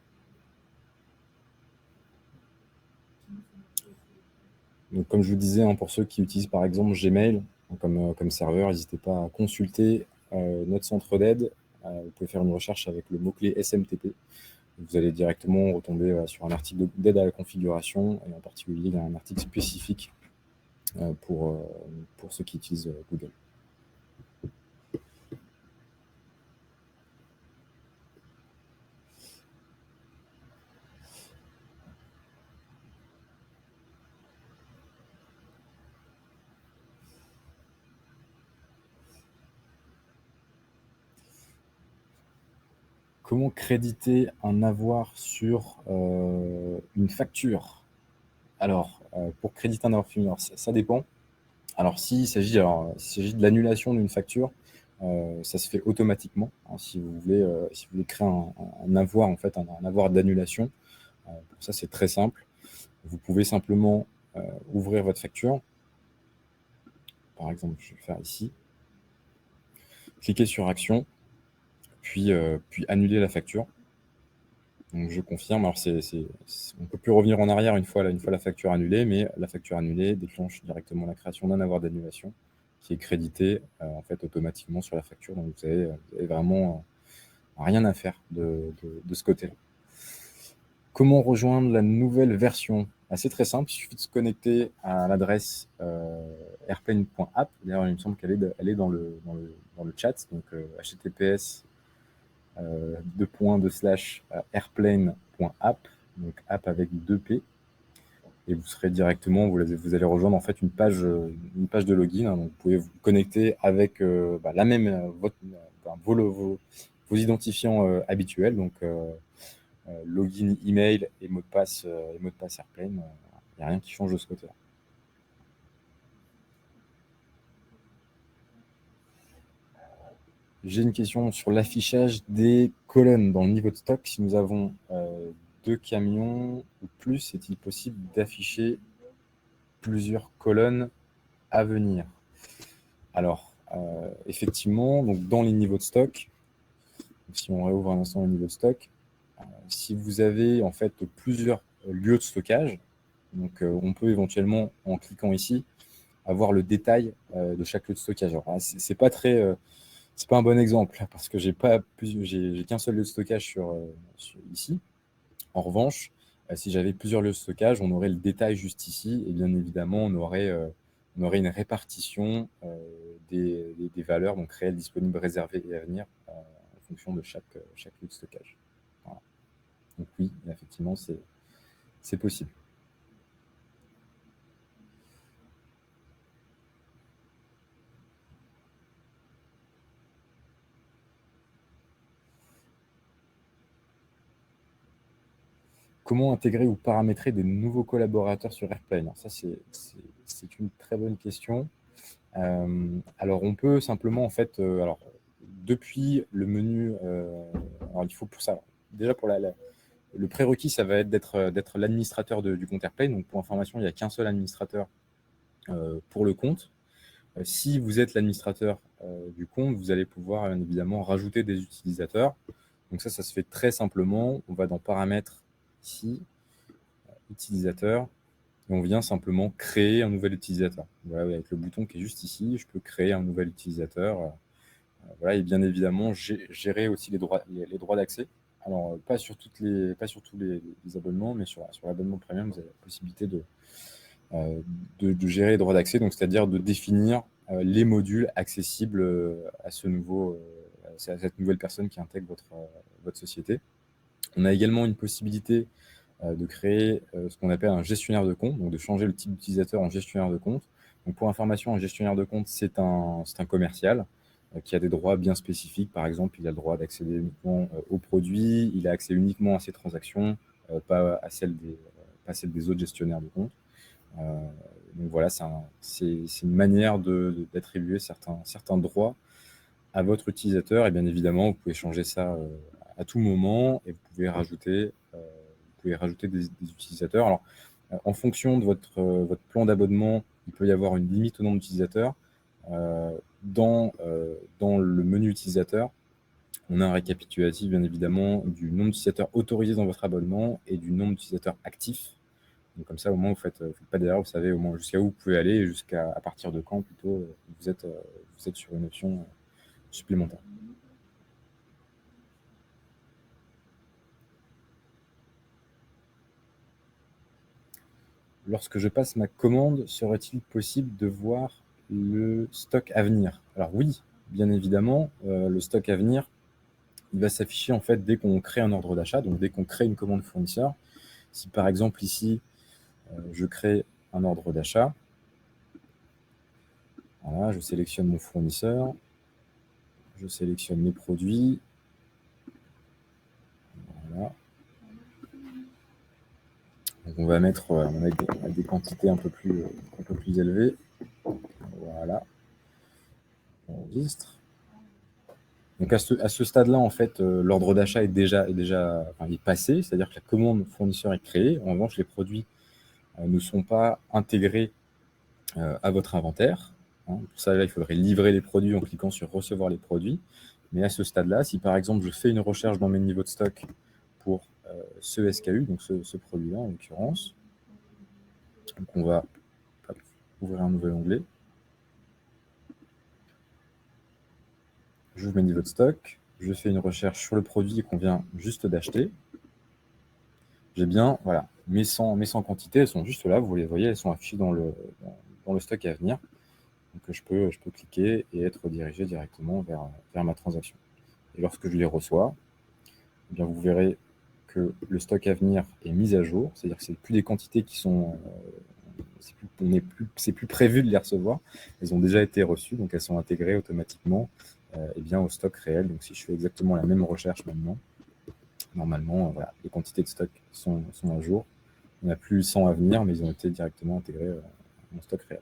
Donc, comme je vous disais, pour ceux qui utilisent par exemple Gmail comme serveur, n'hésitez pas à consulter notre centre d'aide. Vous pouvez faire une recherche avec le mot-clé SMTP. Vous allez directement retomber sur un article d'aide à la configuration, et en particulier un article spécifique pour ceux qui utilisent Google. Comment créditer un avoir sur une facture? Alors, pour créditer un avoir sur une facture, ça dépend. Alors, s'il s'agit de l'annulation d'une facture, ça se fait automatiquement. Si vous voulez créer un avoir, en fait, un avoir d'annulation, pour ça, c'est très simple. Vous pouvez simplement ouvrir votre facture. Par exemple, je vais faire ici. Cliquez sur Action, puis annuler la facture. Donc, je confirme. Alors, on ne peut plus revenir en arrière une fois la facture annulée, mais la facture annulée déclenche directement la création d'un avoir d'annulation qui est crédité en fait automatiquement sur la facture. Donc, vous avez vraiment rien à faire de ce côté-là. Comment rejoindre la nouvelle version? C'est très simple, il suffit de se connecter à l'adresse airplane.app. D'ailleurs, il me semble qu'elle est dans le chat. Donc, https airplane.app, donc app avec 2P, et vous serez directement, vous allez rejoindre en fait une page de login. Donc vous pouvez vous connecter avec vos identifiants habituels, donc login, email et mot de passe Airplane. Il n'y a rien qui change de ce côté-là. J'ai une question sur l'affichage des colonnes dans le niveau de stock. Si nous avons 2 camions ou plus, est-il possible d'afficher plusieurs colonnes à venir? Alors, effectivement, donc dans les niveaux de stock, si on réouvre un instant les niveaux de stock, si vous avez en fait plusieurs lieux de stockage, donc on peut éventuellement, en cliquant ici, avoir le détail de chaque lieu de stockage. Alors, c'est pas un bon exemple parce que j'ai qu'un seul lieu de stockage ici. En revanche, si j'avais plusieurs lieux de stockage, on aurait le détail juste ici, et bien évidemment, on aurait une répartition des valeurs, donc réelles, disponibles, réservées et à venir, en fonction de chaque lieu de stockage. Voilà. Donc oui, effectivement, c'est possible. Comment intégrer ou paramétrer des nouveaux collaborateurs sur Airplane? Alors ça, c'est une très bonne question. Alors, on peut simplement, en fait, depuis le menu, alors il faut pour ça, déjà pour le prérequis, ça va être d'être l'administrateur du compte Airplane. Donc, pour information, il n'y a qu'un seul administrateur pour le compte. Si vous êtes l'administrateur du compte, vous allez pouvoir bien évidemment rajouter des utilisateurs. Donc ça se fait très simplement. On va dans Paramètres ici, Utilisateur, et on vient simplement créer un nouvel utilisateur. Voilà, avec le bouton qui est juste ici, je peux créer un nouvel utilisateur. Voilà, et bien évidemment, gérer aussi les droits d'accès. Alors, pas sur tous les abonnements, mais sur l'abonnement premium, vous avez la possibilité de gérer les droits d'accès, donc c'est-à-dire de définir les modules accessibles à cette nouvelle personne qui intègre votre société. On a également une possibilité de créer ce qu'on appelle un gestionnaire de compte, donc de changer le type d'utilisateur en gestionnaire de compte. Donc pour information, un gestionnaire de compte, c'est un commercial qui a des droits bien spécifiques. Par exemple, il a le droit d'accéder uniquement aux produits, il a accès uniquement à ses transactions, pas à celles des autres gestionnaires de compte. Donc voilà, c'est une manière d'attribuer certains droits à votre utilisateur. Et bien évidemment, vous pouvez changer ça à tout moment et vous pouvez rajouter des utilisateurs. Alors, en fonction de votre plan d'abonnement, il peut y avoir une limite au nombre d'utilisateurs. Dans le menu utilisateur, on a un récapitulatif, bien évidemment, du nombre d'utilisateurs autorisés dans votre abonnement et du nombre d'utilisateurs actifs. Donc, comme ça, au moins, vous ne faites pas d'erreur, vous savez au moins jusqu'à où vous pouvez aller et à partir de quand, plutôt, vous êtes sur une option supplémentaire. Lorsque je passe ma commande, serait-il possible de voir le stock à venir? Alors oui, bien évidemment, le stock à venir, il va s'afficher en fait dès qu'on crée un ordre d'achat, donc dès qu'on crée une commande fournisseur. Si par exemple ici, je crée un ordre d'achat, voilà, je sélectionne mon fournisseur, je sélectionne mes produits, voilà. Donc on va mettre des quantités un peu plus élevées, voilà, on enregistre. Donc à ce stade-là, en fait, l'ordre d'achat est déjà il est passé, c'est-à-dire que la commande fournisseur est créée. En revanche, les produits ne sont pas intégrés à votre inventaire. Hein. Pour ça, là, il faudrait livrer les produits en cliquant sur recevoir les produits. Mais à ce stade-là, si par exemple je fais une recherche dans mes niveaux de stock pour ce SKU, donc ce produit-là en l'occurrence, donc on va ouvrir un nouvel onglet. J'ouvre mes niveaux de stock, je fais une recherche sur le produit qu'on vient juste d'acheter. J'ai bien, voilà, mes 100 quantités, elles sont juste là, vous les voyez, elles sont affichées dans le stock à venir. Donc je peux cliquer et être dirigé directement vers ma transaction. Et lorsque je les reçois, eh bien vous verrez que le stock à venir est mis à jour, c'est-à-dire que c'est plus des quantités qui sont, c'est plus prévu de les recevoir, elles ont déjà été reçues, donc elles sont intégrées automatiquement au stock réel. Donc si je fais exactement la même recherche maintenant, normalement, voilà, les quantités de stock sont à jour. On n'a plus 100 à venir, mais ils ont été directement intégrés en stock réel.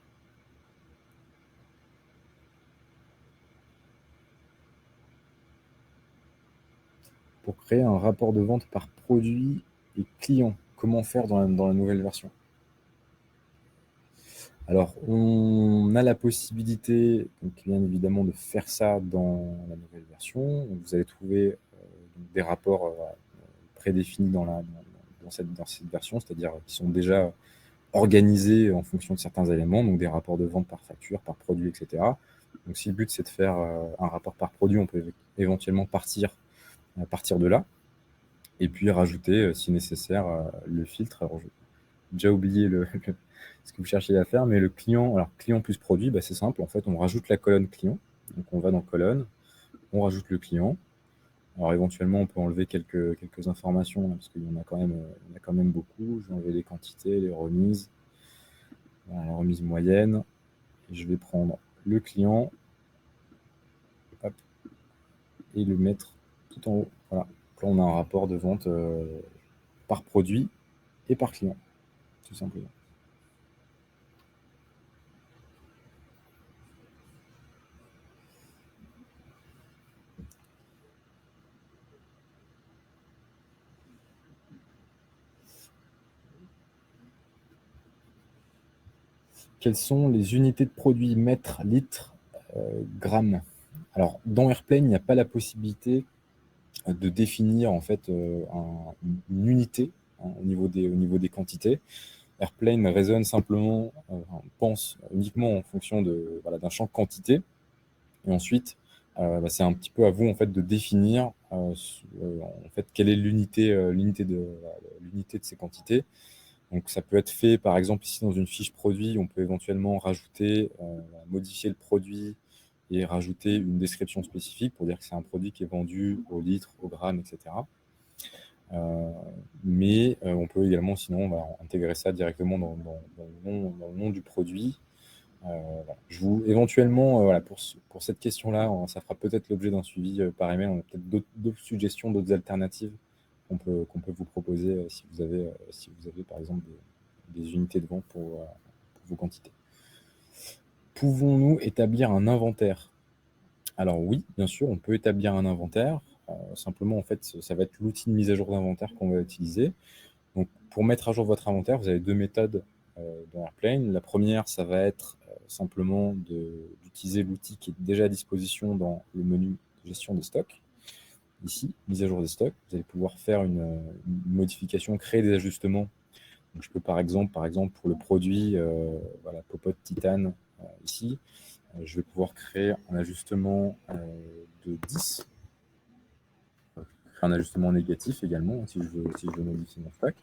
Pour créer un rapport de vente par produit et client, comment faire dans la nouvelle version? Alors, on a la possibilité, donc, bien évidemment, de faire ça dans la nouvelle version. Vous allez trouver des rapports prédéfinis dans cette version, c'est-à-dire qui sont déjà organisés en fonction de certains éléments, donc des rapports de vente par facture, par produit, etc. Donc, si le but, c'est de faire un rapport par produit, on peut éventuellement partir de là et puis rajouter, si nécessaire, le filtre. Alors, j'ai déjà oublié ce que vous cherchez à faire, mais le client, alors client plus produit, c'est simple. En fait, on rajoute la colonne client. Donc, on va dans colonne, on rajoute le client. Alors, éventuellement, on peut enlever quelques informations, parce qu'il y en a quand même beaucoup. Je vais enlever les quantités, les remises, voilà, la remise moyenne. Et je vais prendre le client hop, et le mettre tout en haut. Voilà. Donc là, on a un rapport de vente par produit et par client, tout simplement. Quelles sont les unités de produits mètres, litres, grammes? Alors, dans Airplane, il n'y a pas la possibilité de définir en fait une unité, hein, au niveau des quantités. Airplane raisonne simplement, pense uniquement en fonction voilà, d'un champ quantité. Et ensuite, c'est un petit peu à vous en fait, de définir en fait, quelle est l'unité de ces quantités. Donc, ça peut être fait, par exemple, ici dans une fiche produit, on peut éventuellement rajouter, modifier le produit et rajouter une description spécifique pour dire que c'est un produit qui est vendu au litre, au gramme, etc. Mais on peut également, sinon, intégrer ça directement dans le nom du produit. Voilà. Éventuellement, voilà, pour cette question-là, ça fera peut-être l'objet d'un suivi par email. On a peut-être d'autres suggestions, d'autres alternatives qu'on peut vous proposer si vous avez, par exemple des unités de vente pour vos quantités. Pouvons-nous établir un inventaire? Alors oui, bien sûr, on peut établir un inventaire. Simplement, en fait, ça va être l'outil de mise à jour d'inventaire qu'on va utiliser. Donc, pour mettre à jour votre inventaire, vous avez deux méthodes dans Airplane. La première, ça va être simplement d'utiliser l'outil qui est déjà à disposition dans le menu gestion des stocks. Ici, mise à jour des stocks, vous allez pouvoir faire une modification, créer des ajustements. Donc, je peux par exemple pour le produit voilà, Popote Titane, ici, je vais pouvoir créer un ajustement de 10. Un ajustement négatif également, si je veux modifier mon stock.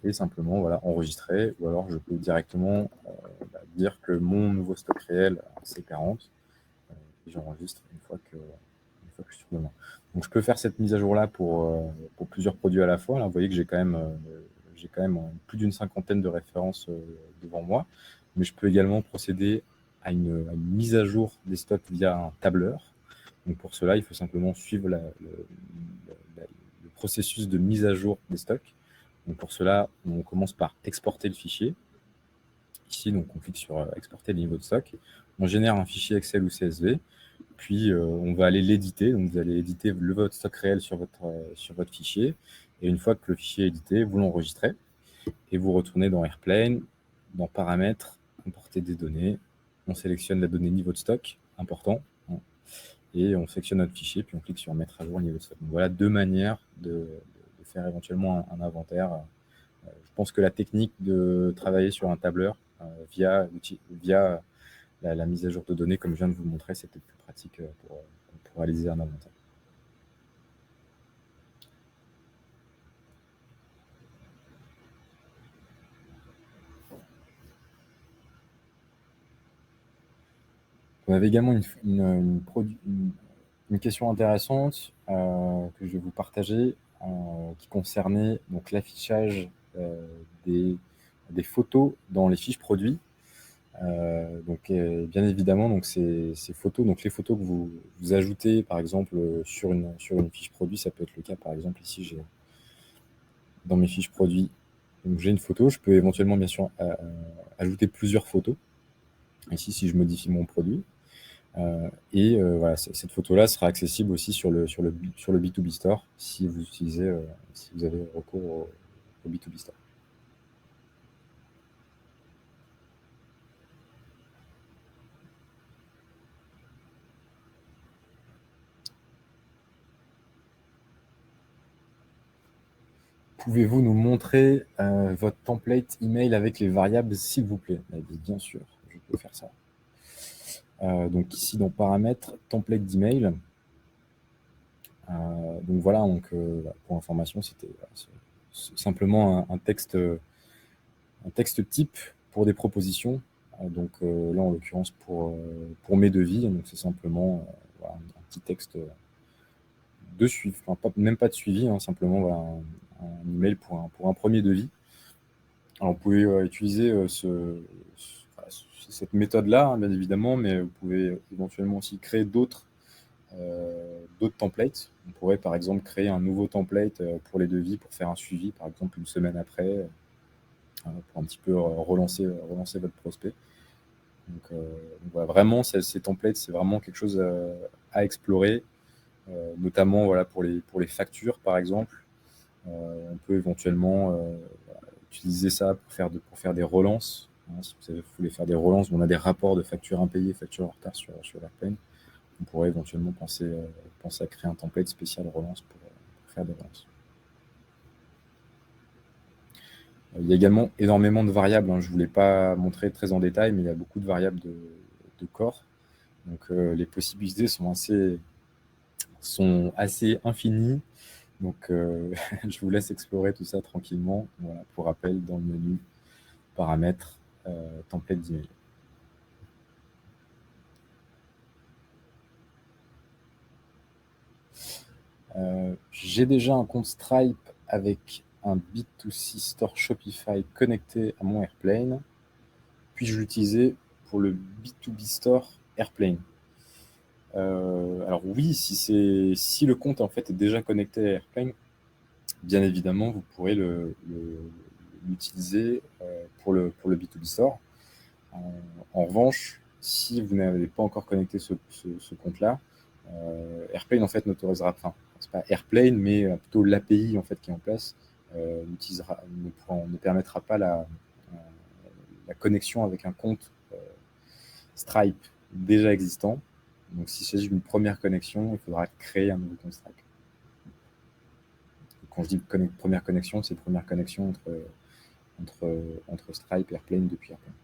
Et simplement voilà, enregistrer, ou alors je peux directement dire que mon nouveau stock réel, c'est 40, et j'enregistre une fois que je suis sur le main. Donc je peux faire cette mise à jour-là pour plusieurs produits à la fois. Là, vous voyez que j'ai quand même plus d'une cinquantaine de références devant moi, mais je peux également procéder à une mise à jour des stocks via un tableur. Donc pour cela, il faut simplement suivre le processus de mise à jour des stocks. Donc pour cela, on commence par exporter le fichier. Ici, donc, on clique sur exporter le niveau de stock. On génère un fichier Excel ou CSV. Puis, on va aller l'éditer. Donc, vous allez éditer votre stock réel sur votre fichier. Et une fois que le fichier est édité, vous l'enregistrez. Et vous retournez dans Airplane, dans Paramètres, importer des données. On sélectionne la donnée niveau de stock, important. Et on sélectionne notre fichier, puis on clique sur mettre à jour le niveau de stock. Donc, voilà deux manières de faire éventuellement un inventaire. Je pense que la technique de travailler sur un tableur via la mise à jour de données, comme je viens de vous le montrer, c'est peut-être plus pratique pour réaliser un inventaire. On avait également une question intéressante que je vais vous partager qui concernait donc l'affichage des photos dans les fiches produits. Donc, bien évidemment, donc ces photos, donc les photos que vous ajoutez, par exemple, sur une fiche produit, ça peut être le cas, par exemple, ici, j'ai dans mes fiches produits, donc j'ai une photo, je peux éventuellement, bien sûr, ajouter plusieurs photos. Ici, si je modifie mon produit. Et voilà, cette photo-là sera accessible aussi sur le B2B Store si vous avez recours au B2B Store. Pouvez-vous nous montrer votre template email avec les variables, s'il vous plaît? Bien sûr, je peux faire ça. Donc ici, dans Paramètres, template d'email. Donc voilà, pour information, c'était simplement un texte type pour des propositions. Donc là, en l'occurrence, pour mes devis, donc c'est simplement voilà, un petit texte de suivi, enfin, même pas de suivi, hein, simplement voilà, un email pour un premier devis. Alors, vous pouvez utiliser cette méthode-là, hein, bien évidemment, mais vous pouvez éventuellement aussi créer d'autres templates. On pourrait, par exemple, créer un nouveau template pour les devis, pour faire un suivi, par exemple, une semaine après, pour un petit peu relancer votre prospect. Donc voilà, vraiment, ces templates, c'est vraiment quelque chose à explorer, notamment voilà, pour les factures, par exemple. On peut éventuellement utiliser ça pour faire des relances Hein, si vous voulez faire des relances, on a des rapports de factures impayées, factures en retard sur Airplane, on pourrait éventuellement penser à créer un template spécial relance pour faire des relances. Il y a également énormément de variables. Je ne vous l'ai pas montré très en détail, mais il y a beaucoup de variables de corps. Donc, les possibilités sont assez infinies. Donc, je vous laisse explorer tout ça tranquillement. Voilà, pour rappel, dans le menu paramètres, template d'email. J'ai déjà un compte Stripe avec un B2C Store Shopify connecté à mon Airplane. Puis-je l'utiliser pour le B2B Store Airplane? Alors oui, si le compte en fait est déjà connecté à Airplane, bien évidemment, vous pourrez l'utiliser pour le B2B Store. En revanche, si vous n'avez pas encore connecté ce compte-là, Airplane en fait n'autorisera pas, c'est pas Airplane, mais plutôt l'API en fait qui est en place ne permettra pas la connexion avec un compte Stripe déjà existant. Donc, s'il s'agit d'une première connexion, il faudra créer un nouveau compte Stripe. Quand je dis première connexion, c'est première connexion entre Stripe et Airplane depuis Airplane.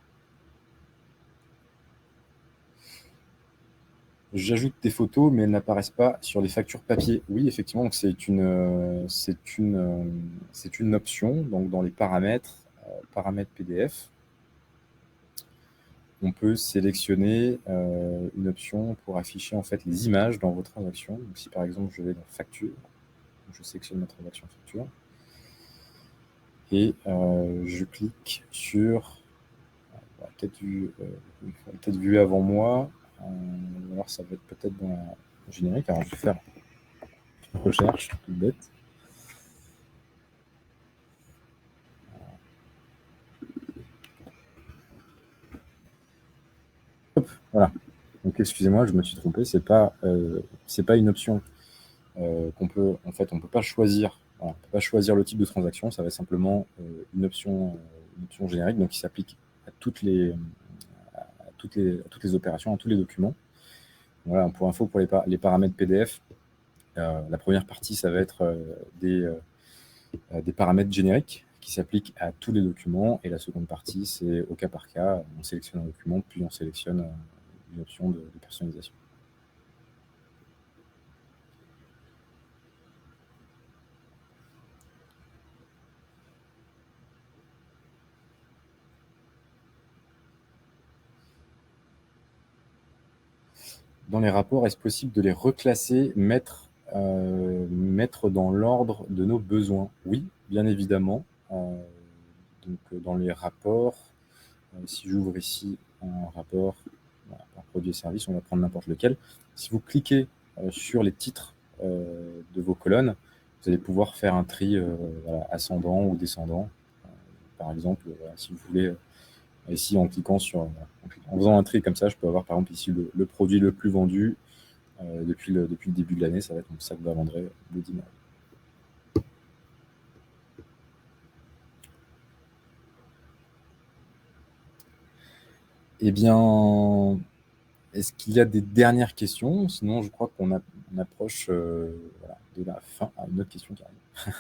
J'ajoute des photos, mais elles n'apparaissent pas sur les factures papier. Oui, effectivement, c'est une option. Donc, dans les paramètres PDF, on peut sélectionner une option pour afficher en fait les images dans vos transactions. Donc, si par exemple je vais dans facture, je sélectionne ma transaction facture et je clique sur peut-être vu avant moi. Alors ça va être peut-être dans la générique. Alors je vais faire une recherche toute bête. Hop, voilà. Donc excusez-moi, je me suis trompé. C'est pas une option qu'on peut. En fait, on peut pas choisir. Voilà, on peut pas choisir le type de transaction. Ça va être simplement une option générique, donc qui s'applique à toutes les opérations, à tous les documents. Voilà, pour info, pour les paramètres PDF, la première partie, ça va être des paramètres génériques qui s'appliquent à tous les documents. Et la seconde partie, c'est au cas par cas. On sélectionne un document, puis on sélectionne une option de personnalisation. Dans les rapports, est-ce possible de les reclasser, mettre dans l'ordre de nos besoins? Oui, bien évidemment. Donc, dans les rapports, si j'ouvre ici un rapport par produit et service, on va prendre n'importe lequel. Si vous cliquez sur les titres de vos colonnes, vous allez pouvoir faire un tri ascendant ou descendant. Par exemple, si vous voulez, ici en cliquant en faisant un tri comme ça, je peux avoir par exemple ici le produit le plus vendu depuis le début de l'année, ça va être mon sac Valandré le 10 mai. Eh bien, est-ce qu'il y a des dernières questions? Sinon, je crois qu'on approche de la fin. Ah, une autre question qui arrive.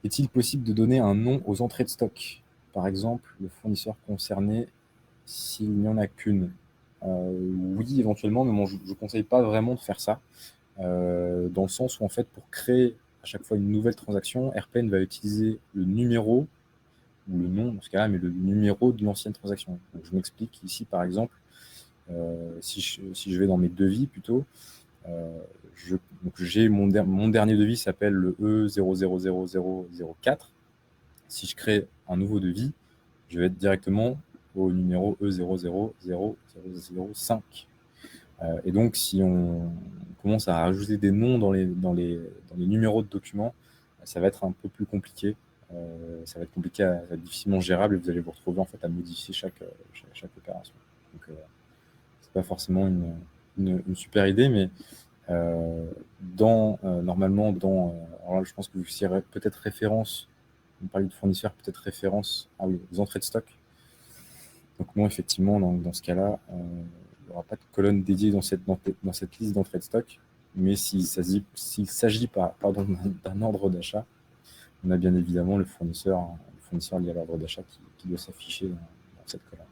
Est-il possible de donner un nom aux entrées de stock? Par exemple, le fournisseur concerné, s'il n'y en a qu'une. Oui, éventuellement, mais je ne conseille pas vraiment de faire ça. Dans le sens où, en fait, pour créer à chaque fois une nouvelle transaction, Airplane va utiliser le numéro ou le nom dans ce cas-là, mais le numéro de l'ancienne transaction. Donc, je m'explique ici, par exemple, si je vais dans mes devis plutôt, j'ai mon dernier devis s'appelle le E000004. Si je crée un nouveau devis, je vais être directement au numéro E000005. Et donc, si on commence à rajouter des noms dans les numéros de documents, ça va être un peu plus compliqué. Ça va être compliqué, ça va être difficilement gérable et vous allez vous retrouver en fait à modifier chaque opération. Donc, c'est pas forcément une super idée, mais normalement, alors là, je pense que vous ferez peut-être référence on parlait de fournisseurs peut-être référence aux entrées de stock. Donc non, effectivement, dans ce cas-là, il n'y aura pas de colonne dédiée dans cette liste d'entrée de stock. Mais s'il s'agit d'un ordre d'achat, on a bien évidemment le fournisseur lié à l'ordre d'achat qui doit s'afficher dans cette colonne.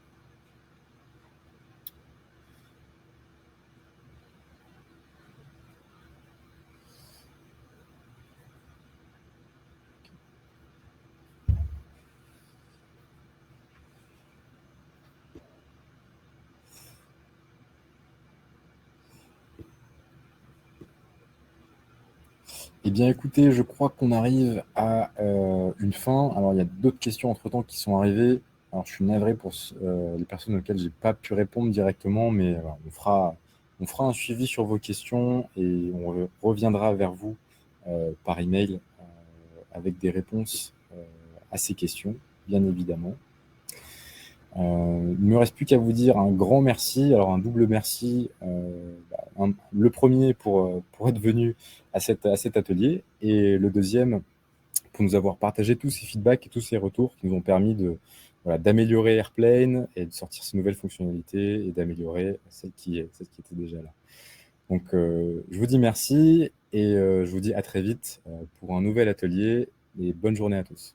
Eh bien, écoutez, je crois qu'on arrive à une fin. Alors, il y a d'autres questions entre-temps qui sont arrivées. Alors, je suis navré pour les personnes auxquelles je n'ai pas pu répondre directement, mais on fera un suivi sur vos questions et on reviendra vers vous par email avec des réponses à ces questions, bien évidemment. Il ne me reste plus qu'à vous dire un grand merci, alors un double merci, le premier pour être venu à cet atelier et le deuxième pour nous avoir partagé tous ces feedbacks et tous ces retours qui nous ont permis d'améliorer Airplane et de sortir ces nouvelles fonctionnalités et d'améliorer celles qui étaient déjà là. Donc, je vous dis merci et je vous dis à très vite pour un nouvel atelier et bonne journée à tous.